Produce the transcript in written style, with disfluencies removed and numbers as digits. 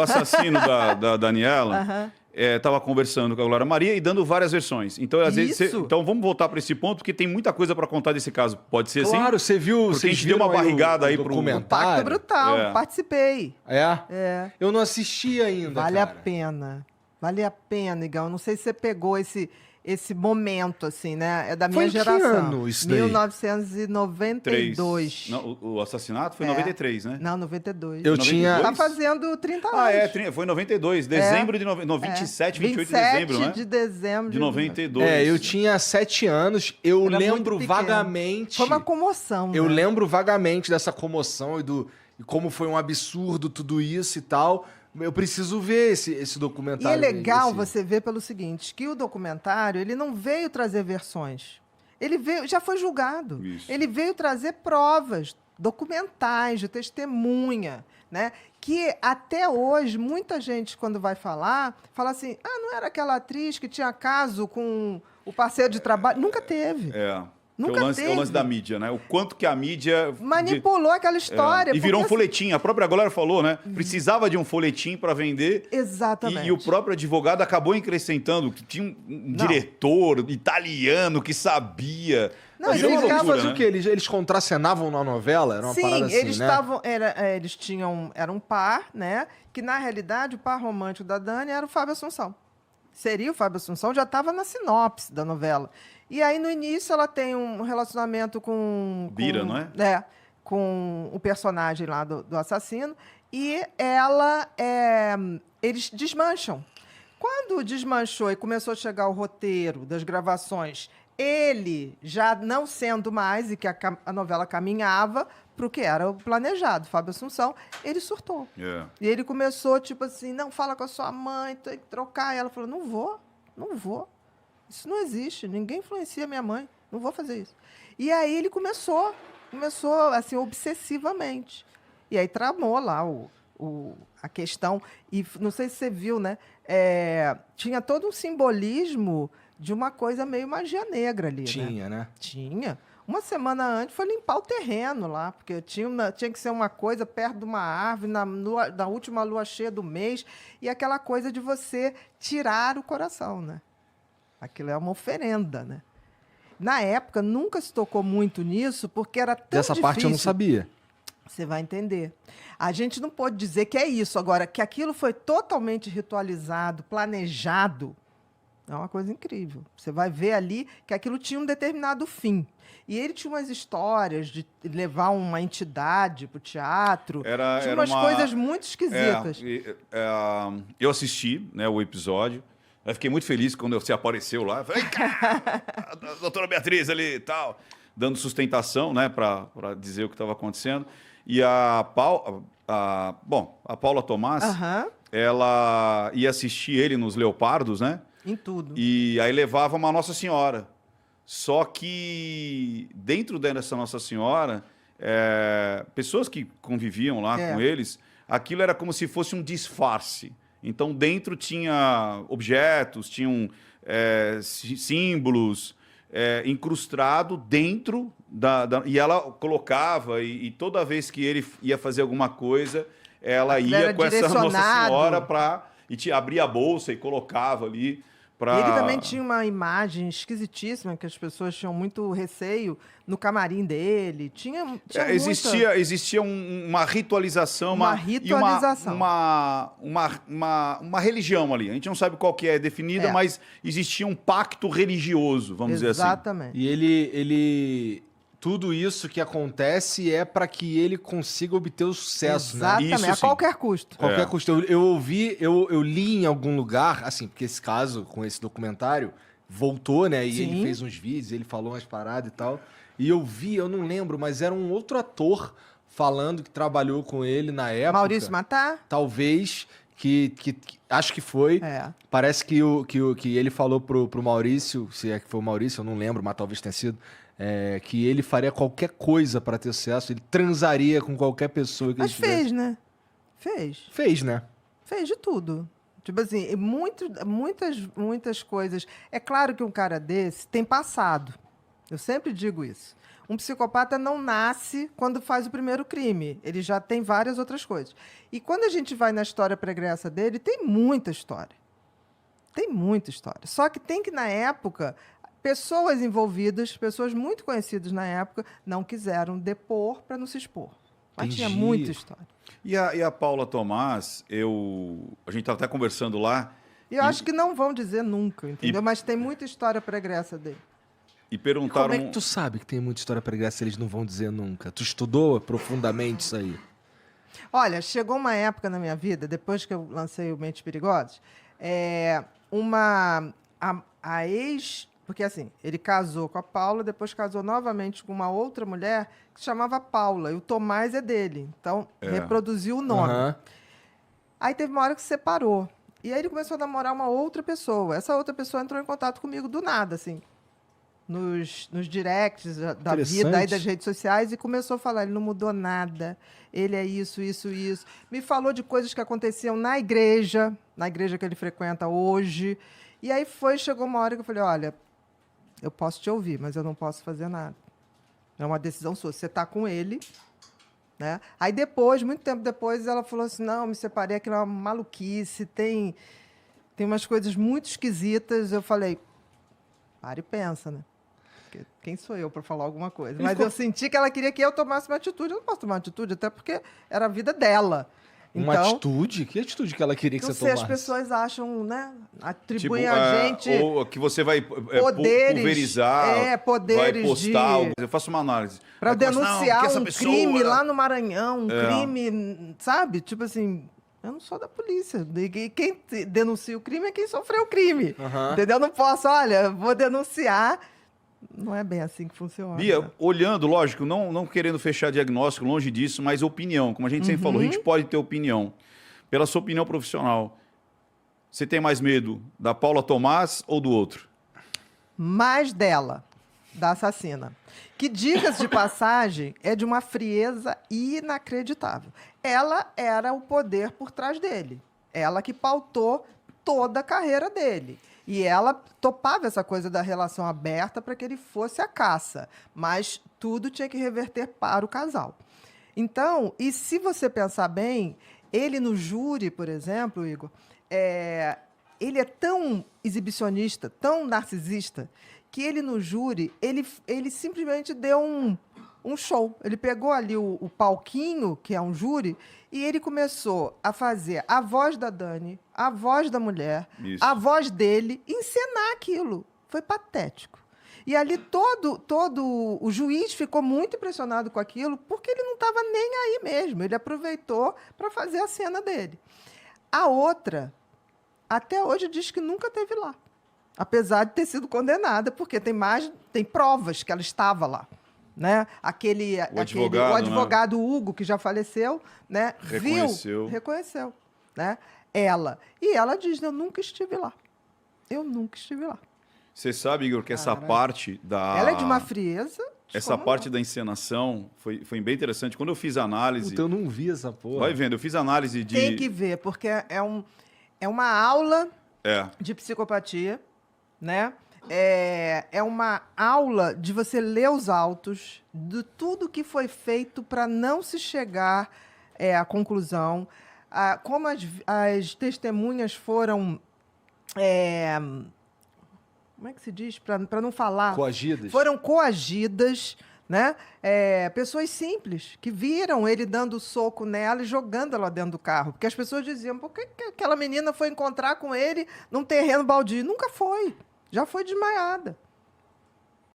O assassino da Daniela estava conversando com a Glória Maria e dando várias versões. Então, às vezes, então vamos voltar para esse ponto, porque tem muita coisa para contar desse caso. Pode ser assim? Claro, você viu... Porque a gente deu uma barrigada aí pro Pacto Brutal, participei. É? Eu não assisti ainda, Vale a pena. Vale a pena, Igão. Não sei se você pegou esse momento, assim, né? É da minha geração. Foi em que ano isso daí? 1992. Não, o assassinato foi em 93, né? Não, 92. Eu tinha... Tá fazendo 30 anos. Foi em 92. Dezembro de... 27, 28 de dezembro, né? 27 de dezembro. De 92. Eu tinha 7 anos. Eu lembro vagamente... Foi uma comoção, Eu né? lembro vagamente dessa comoção e como foi um absurdo tudo isso e tal... Eu preciso ver esse documentário. E é legal você ver pelo seguinte, que o documentário, ele não veio trazer versões. Ele veio, já foi julgado. Isso. Ele veio trazer provas documentais, de testemunha, né? Que até hoje, muita gente, quando vai falar, fala assim, não era aquela atriz que tinha caso com o parceiro de trabalho? Nunca teve. Nunca teve. É o lance da mídia, né? O quanto que a mídia... manipulou aquela história. E virou um folhetim. A própria Glória falou, né? Precisava de um folhetim para vender. Exatamente. E o próprio advogado acabou acrescentando que tinha um diretor italiano que sabia. Não, Mas o quê? Eles contracenavam na novela? Era uma parada assim, eles né? estavam... eles tinham... Era um par, né? Que, na realidade, o par romântico da Dani era o Fábio Assunção. Seria o Fábio Assunção, já estava na sinopse da novela. E aí, no início, ela tem um relacionamento com Bira, não é? Com o personagem lá do assassino. E eles desmancham. Quando desmanchou e começou a chegar o roteiro das gravações, ele, já não sendo mais, e que a novela caminhava para o que era o planejado, Fábio Assunção, ele surtou. E ele começou, tipo assim, não, fala com a sua mãe, tem que trocar. E ela falou, não vou. Isso não existe, ninguém influencia minha mãe, não vou fazer isso. E aí ele começou assim, obsessivamente. E aí tramou lá a questão, e não sei se você viu, né? Tinha todo um simbolismo de uma coisa meio magia negra ali, né? Tinha. Uma semana antes foi limpar o terreno lá, porque tinha que ser uma coisa perto de uma árvore, na última lua cheia do mês, e aquela coisa de você tirar o coração, né? Aquilo é uma oferenda, né? Na época, nunca se tocou muito nisso, porque era tão difícil. Dessa parte eu não sabia. Você vai entender. A gente não pode dizer que é isso. Agora, que aquilo foi totalmente ritualizado, planejado, é uma coisa incrível. Você vai ver ali que aquilo tinha um determinado fim. E ele tinha umas histórias de levar uma entidade para o teatro. Tinha umas coisas muito esquisitas. Eu assisti, né, o episódio. Eu fiquei muito feliz quando você apareceu lá. Eu falei, cara, a doutora Beatriz ali e tal, dando sustentação, né, para dizer o que estava acontecendo. E a Paula Tomás, ela ia assistir ele nos Leopardos, né? Em tudo. E aí levava uma Nossa Senhora. Só que dentro dessa Nossa Senhora, pessoas que conviviam lá com eles, aquilo era como se fosse um disfarce. Então, dentro tinha objetos, tinham símbolos incrustados dentro e ela colocava, e toda vez que ele ia fazer alguma coisa, ela ia com essa Nossa Senhora e abria a bolsa e colocava ali. Ele também tinha uma imagem esquisitíssima, que as pessoas tinham muito receio no camarim dele. Existia uma ritualização, uma religião ali. A gente não sabe qual que é definida, mas existia um pacto religioso, vamos dizer assim. Exatamente. E ele tudo isso que acontece é para que ele consiga obter o sucesso, exatamente, né? Isso, a qualquer custo. Qualquer custo. Eu li em algum lugar, assim, porque esse caso, com esse documentário, voltou, né? E ele fez uns vídeos, ele falou umas paradas e tal. E eu vi, eu não lembro, mas era um outro ator falando que trabalhou com ele na época. Maurício Matar? Talvez, que acho que foi. Parece que ele falou pro Maurício, se é que foi o Maurício, eu não lembro, mas talvez tenha sido, que ele faria qualquer coisa para ter sucesso, ele transaria com qualquer pessoa que Mas ele tivesse. fez, né? Fez, né? Fez de tudo. Tipo assim, muitas coisas. É claro que um cara desse tem passado. Eu sempre digo isso. um psicopata não nasce quando faz o primeiro crime. Ele já tem várias outras coisas. E quando a gente vai na história pregressa dele, tem muita história. Tem muita história. Só que tem que, na época, pessoas envolvidas, pessoas muito conhecidas na época, não quiseram depor para não se expor. Mas tinha muita história. E a Paula Tomás, a gente estava até conversando lá. E eu acho que não vão dizer nunca, entendeu? Mas tem muita história pregressa dele. E perguntaram... Como é que tu sabe que tem muita história pregressa se eles não vão dizer nunca? Tu estudou profundamente isso aí? Olha, chegou uma época na minha vida, depois que eu lancei o Mentes Perigosas, a ex... Porque, assim, ele casou com a Paula, depois casou novamente com uma outra mulher que se chamava Paula, e o Tomás é dele. Então, reproduziu o nome. Uhum. Aí teve uma hora que separou. E aí ele começou a namorar uma outra pessoa. Essa outra pessoa entrou em contato comigo do nada, assim, nos directs da vida e das redes sociais, e começou a falar, ele não mudou nada, ele é isso, isso, isso. Me falou de coisas que aconteciam na igreja que ele frequenta hoje. E aí chegou uma hora que eu falei, olha, eu posso te ouvir, mas eu não posso fazer nada. É uma decisão sua. Você está com ele, né? Aí depois, muito tempo depois, ela falou assim, não, me separei, aquilo é uma maluquice, tem umas coisas muito esquisitas. Eu falei, para e pensa, né? Porque quem sou eu para falar alguma coisa? Mas eu senti que ela queria que eu tomasse uma atitude. Eu não posso tomar uma atitude, até porque era a vida dela. Uma então, atitude? Que atitude que ela queria que você tomasse? As pessoas acham, né? Atribuem tipo, a gente... Ou que você vai poderes, pulverizar, poderes vai postar... Eu faço uma análise. Para denunciar um crime ela... lá no Maranhão, crime, sabe? Tipo assim, eu não sou da polícia. Quem denuncia o crime é quem sofreu o crime. Uhum. Entendeu? Eu não posso, olha, vou denunciar... Não é bem assim que funciona. Bia, né? olhando, lógico, não querendo fechar diagnóstico, longe disso, mas opinião. Como a gente sempre falou, a gente pode ter opinião. Pela sua opinião profissional, você tem mais medo da Paula Tomás ou do outro? Mais dela, da assassina. Que, diga-se de passagem, é de uma frieza inacreditável. Ela era o poder por trás dele. Ela que pautou toda a carreira dele. E ela topava essa coisa da relação aberta para que ele fosse à caça. Mas tudo tinha que reverter para o casal. Então, e se você pensar bem, ele no júri, por exemplo, Igor, ele é tão exibicionista, tão narcisista, que ele no júri, ele simplesmente deu um show. Ele pegou ali o palquinho, que é um júri, e ele começou a fazer a voz da Dani, a voz da mulher, a voz dele, encenar aquilo. Foi patético. E ali todo o juiz ficou muito impressionado com aquilo, porque ele não estava nem aí mesmo. Ele aproveitou para fazer a cena dele. A outra, até hoje, diz que nunca esteve lá. Apesar de ter sido condenada, porque tem provas que ela estava lá. Né? O advogado né? Hugo, que já faleceu, né? Reconheceu, né? Ela. E ela diz, eu nunca estive lá. Eu nunca estive lá. Você sabe, Igor, que essa parte da... Ela é de uma frieza... Essa parte da encenação foi bem interessante. Quando eu fiz a análise... Puta, eu não vi essa porra. Vai vendo, eu fiz a análise de... Tem que ver, porque é uma aula de psicopatia, né? É uma aula de você ler os autos de tudo que foi feito para não se chegar à conclusão, como as testemunhas foram... como é que se diz? Para não falar... Coagidas. Foram coagidas, né? Pessoas simples, que viram ele dando soco nela e jogando ela dentro do carro. Porque as pessoas diziam, por que aquela menina foi encontrar com ele num terreno baldio? Nunca foi. Já foi desmaiada.